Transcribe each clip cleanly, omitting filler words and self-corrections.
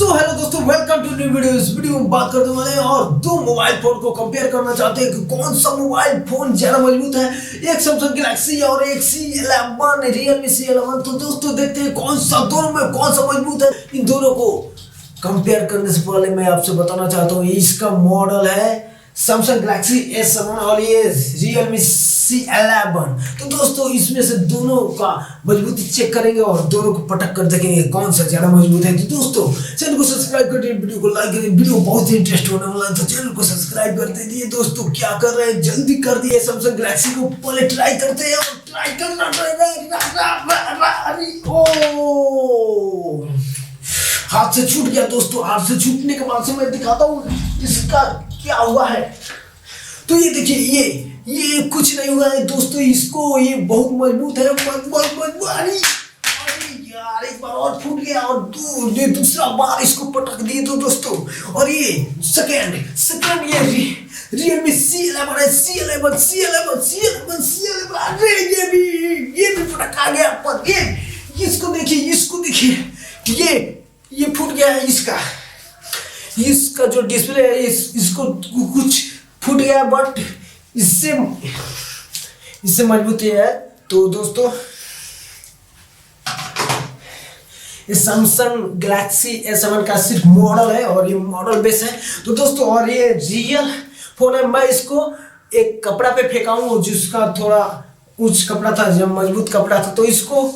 Hello दोस्तों, welcome to new video. इस video में बात करने वाले हैं और दो मोबाइल फोन को कंपेयर करना चाहते हैं कि कौन सा मोबाइल फोन ज्यादा मजबूत है। एक सैमसंग गैलेक्सी और एक C11 रियलमी C11। तो दोस्तों देखते हैं कौन सा दोनों में कौन सा मजबूत है। इन दोनों को कंपेयर करने से पहले मैं आपसे बताना चाहता हूँ इसका मॉडल है सैमसंग गैलेक्सी S7 और ये रियलमी C11। तो दोस्तों इसमें से दोनों का मजबूती चेक करेंगे और दोनों को पटक कर देखेंगे कौन सा ज्यादा मजबूत है। तो दोस्तों चैनल को सब्सक्राइब कर दीजिए, वीडियो को लाइक करिए। वीडियो बहुत ही इंटरेस्ट होने वाला है तो चैनल को सब्सक्राइब कर दीजिए। दोस्तों क्या कर रहे हैं, जल्दी कर दिए। सैमसंग गैलेक्सी को पहले ट्राई करते हैं और ट्राई करना हाथ से छूट गया दोस्तों। हाथ से छूटने के बाद से मैं दिखाता हूँ इसका क्या हुआ है। तो ये देखिए, ये कुछ नहीं हुआ है दोस्तों। इसको ये बहुत मजबूत है। अरे यार, एक बार और फूट गया और दूसरा बार इसको पटक दिए तो दोस्तों। और ये सेकंड ये रियलमी C11 है। C11 अरे ये भी पटक आ गया। पर ये इसको देखिए, ये फूट गया है। इसका जो डिस्प्ले है इसको कुछ फूट गया, बट इससे मजबूत है। तो दोस्तों ये सैमसंग गैलेक्सी S7 का सिर्फ मॉडल है और ये मॉडल बेस है। तो दोस्तों और ये रियल फोन है। मैं इसको एक कपड़ा पे फेंका हूँ जिसका थोड़ा उच्च कपड़ा था, जब मजबूत कपड़ा था। तो इसको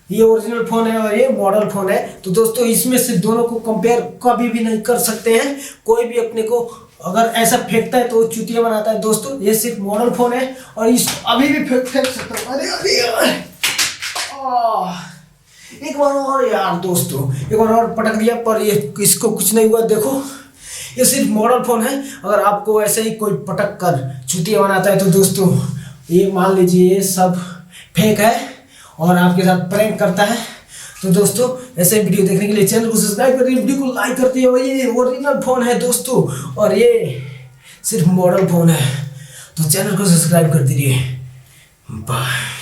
ये ओरिजिनल फोन है और ये मॉडल फोन है। तो दोस्तों इसमें से दोनों को कंपेयर कभी भी नहीं कर सकते हैं। कोई भी अपने को अगर ऐसा फेंकता है तो वो चुतिया बनाता है। दोस्तों ये सिर्फ मॉडल फोन है और इसको अभी भी फेंक सकता हूँ। अरे एक बार और यार दोस्तों, एक बार और पटक दिया पर ये इसको कुछ नहीं हुआ। देखो ये सिर्फ मॉडल फोन है। अगर आपको ऐसे ही कोई पटक कर चुतिया बनाता है तो दोस्तों ये मान लीजिए ये सब फेक है और आपके साथ प्रैंक करता है। तो दोस्तों ऐसे वीडियो देखने के लिए चैनल को सब्सक्राइब करिए, वीडियो को लाइक करते हैं। ये ओरिजिनल फोन है दोस्तों और ये सिर्फ मॉडल फोन है। तो चैनल को सब्सक्राइब कर दीजिए। बाय।